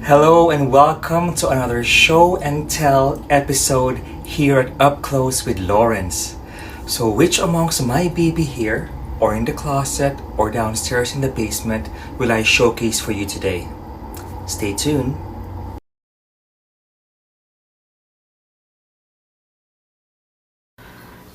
Hello and welcome to another show and tell episode here at Up Close with Lawrence. So which amongst my baby here, or in the closet, or downstairs in the basement will I showcase for you today? Stay tuned.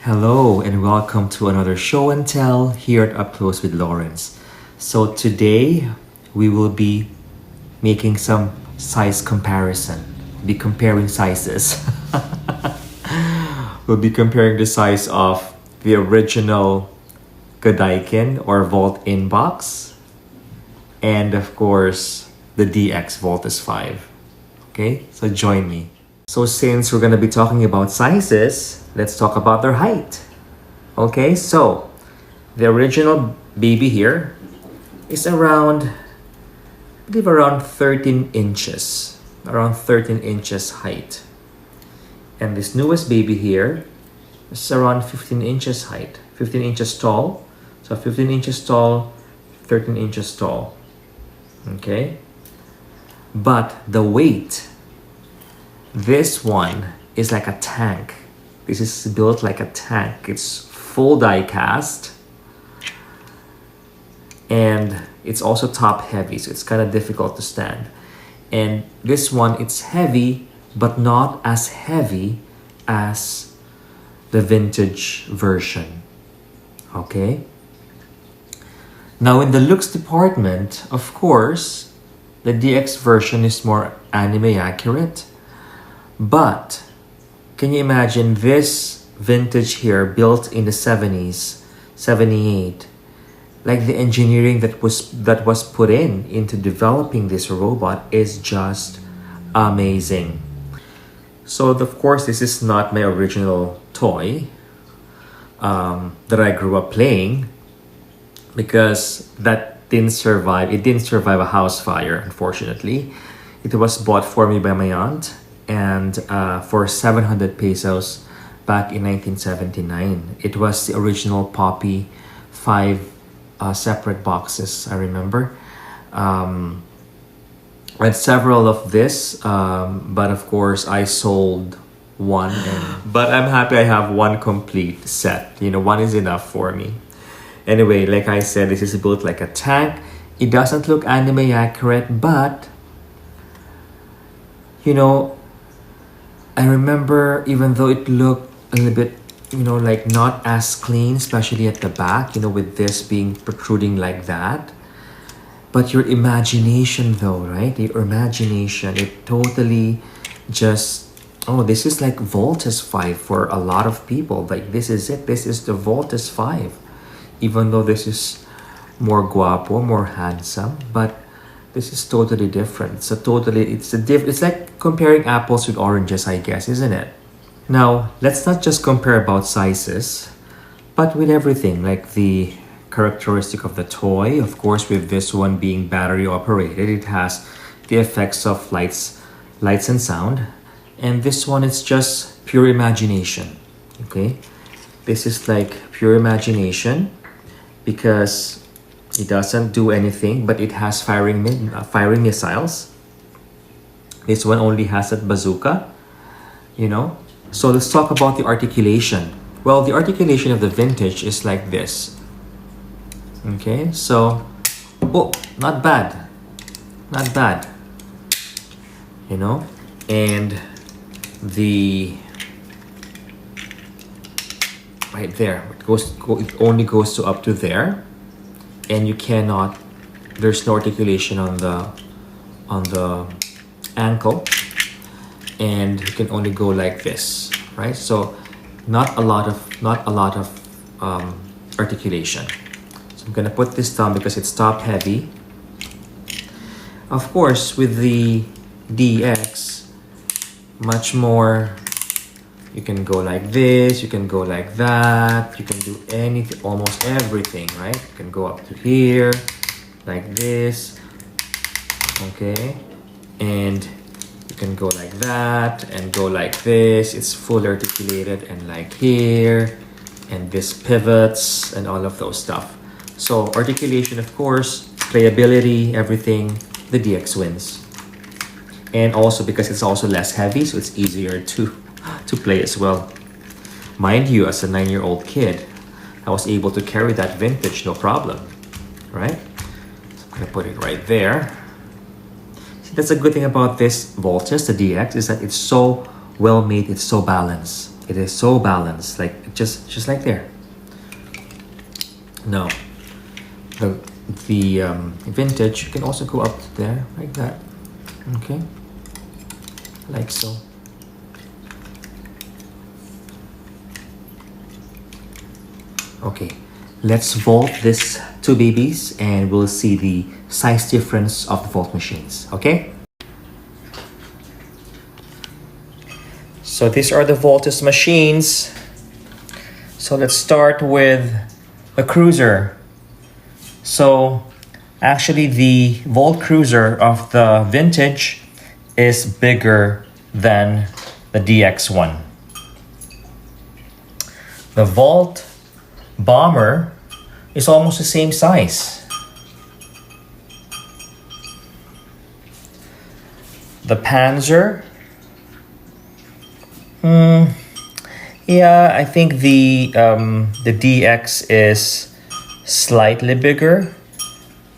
Hello and welcome to another show and tell here at Up Close with Lawrence. So today we will be making some size comparison. Be comparing sizes. We'll be comparing the size of the original Godaikin or Vault Inbox and of course the DX Voltus 5. Okay, so join me. So since we're gonna be talking about sizes, let's talk about their height. Okay, so the original baby here is around 13 inches. Around 13 inches height. And this newest baby here is around 15 inches height. 15 inches tall. So 15 inches tall, 13 inches tall. Okay? But the weight, this one is like a tank. This is built like a tank. It's full die cast. And it's also top heavy, so it's kind of difficult to stand. And this one, it's heavy, but not as heavy as the vintage version. Okay? Now in the looks department, of course, the DX version is more anime accurate. But can you imagine this vintage here built in the 70s, 78? Like the engineering that was put into developing this robot is just amazing. So of course this is not my original toy that I grew up playing, because that didn't survive. It didn't survive a house fire, unfortunately. It was bought for me by my aunt and for 700 pesos back in 1979. It was the original Poppy 5 separate boxes, I remember. I had several of this, but of course I sold one. But I'm happy I have one complete set. You know, one is enough for me. Anyway, like I said, this is built like a tank. It doesn't look anime accurate, but you know, I remember even though it looked a little bit, you know, like not as clean, especially at the back, you know, with this being protruding like that. But your imagination though, right? Your imagination, it totally just, oh, this is like Voltus 5 for a lot of people. Like this is it. This is the Voltus 5. Even though this is more guapo, more handsome, but this is totally different. So totally, it's like comparing apples with oranges, I guess, isn't it? Now, let's not just compare about sizes, but with everything, like the characteristic of the toy. Of course, with this one being battery operated, it has the effects of lights and sound. And this one is just pure imagination, okay? This is like pure imagination because it doesn't do anything, but it has firing missiles. This one only has that bazooka, you know? So let's talk about the articulation. Well, the articulation of the vintage is like this. Okay, so, oh, not bad. Not bad. You know? And the, right there, it only goes to up to there. And you cannot, there's no articulation on the ankle. And you can only go like this, right? So not a lot of articulation. So I'm gonna put this down because it's top heavy. Of course, with the DX, much more, you can go like this, you can go like that, you can do anything, almost everything, right? You can go up to here, like this, okay? And you can go like that and go like this. It's fully articulated and like here, and this pivots and all of those stuff. So articulation, of course, playability, everything, the DX wins. And also because it's also less heavy, so it's easier to play as well. Mind you, as a 9-year-old kid, I was able to carry that vintage no problem, right? So I'm gonna put it right there. See, that's a good thing about this Voltus, the DX, is that it's so well made, it's so balanced. It is so balanced, like just like there. Now, the vintage, you can also go up there like that, okay, like so. Okay, let's vault this two babies and we'll see the size difference of the vault machines, okay? So these are the Voltus machines. So let's start with the Cruiser. So actually the Volt Cruiser of the vintage is bigger than the DX one. The Volt Bomber is almost the same size. The Panzer, yeah, I think the DX is slightly bigger,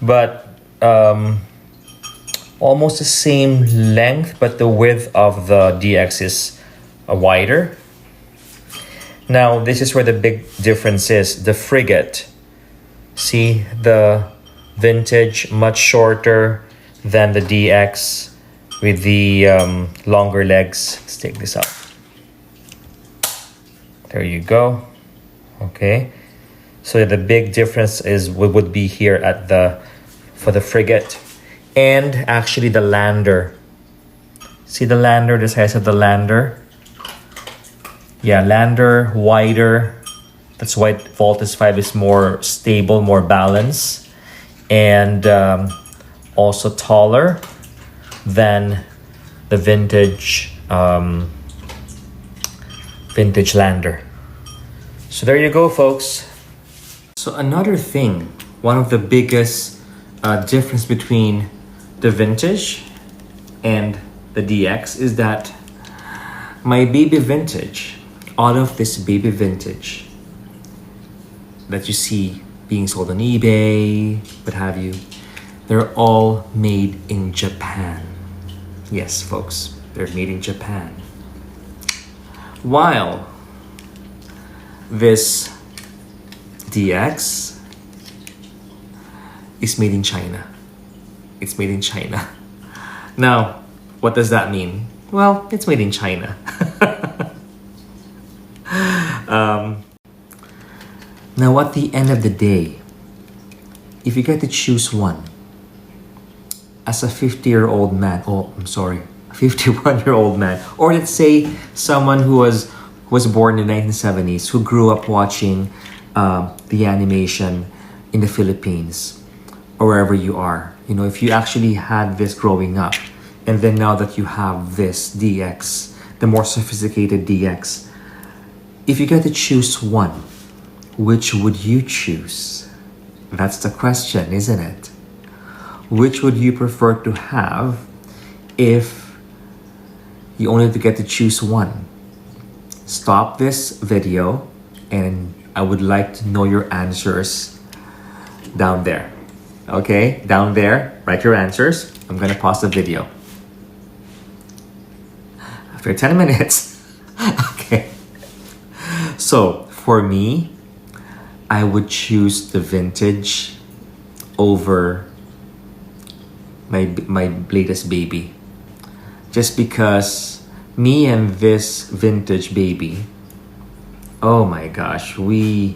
but almost the same length, but the width of the DX is wider. Now, this is where the big difference is. The Frigate. See, the vintage much shorter than the DX with the longer legs. Let's take this up. There you go. Okay. So the big difference is would be here at for the Frigate. And actually the Lander. See the Lander, the size of the Lander? Yeah, Lander, wider. That's why Voltus 5 is more stable, more balanced. And also taller than the vintage Lander. So there you go, folks. So another thing, one of the biggest difference between the vintage and the DX is that my baby vintage, all of this baby vintage that you see being sold on eBay, what have you, they're all made in Japan. Yes, folks, they're made in Japan. While this DX is made in China. It's made in China. Now, what does that mean? Well, it's made in China. Now, at the end of the day, if you get to choose one, as a 50-year-old man, oh, I'm sorry, a 51-year-old man, or let's say someone who was born in the 1970s, who grew up watching the animation in the Philippines, or wherever you are. You know, if you actually had this growing up, and then now that you have this DX, the more sophisticated DX, if you get to choose one, which would you choose? That's the question, isn't it? Which would you prefer to have if you only get to choose one? Stop this video and I would like to know your answers down there. Okay, down there, write your answers. I'm gonna pause the video. After 10 minutes. Okay. So, for me, I would choose the vintage over my latest baby. Just because me and this vintage baby, oh my gosh, we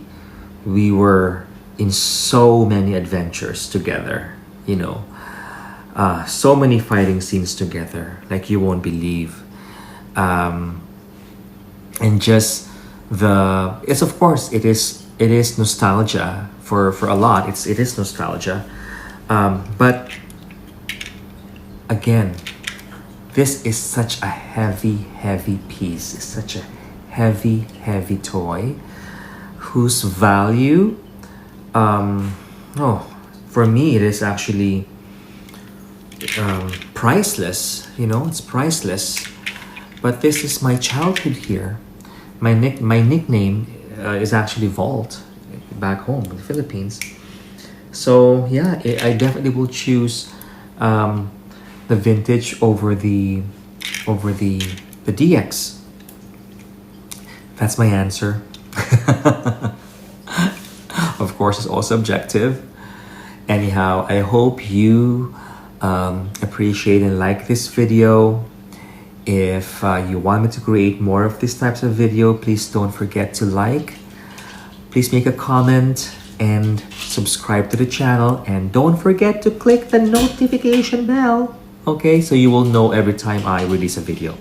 were in so many adventures together, you know, so many fighting scenes together, like you won't believe. And just it's of course it is nostalgia for a lot. It is nostalgia, but again, this is such a heavy piece. It's such a heavy toy whose value, for me, it is actually priceless, you know, it's priceless. But this is my childhood here. My nickname is actually Vault back home in the Philippines. So yeah, I definitely will choose the vintage over the DX. That's my answer. Of course, it's all subjective. Anyhow, I hope you appreciate and like this video. If you want me to create more of these types of video, please don't forget to like. Please make a comment and subscribe to the channel. And don't forget to click the notification bell. Okay, so you will know every time I release a video.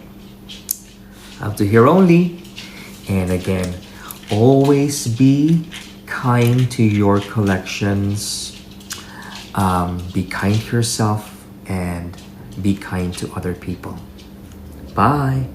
Up to here only. And again, always be kind to your collections. Be kind to yourself and be kind to other people. Bye.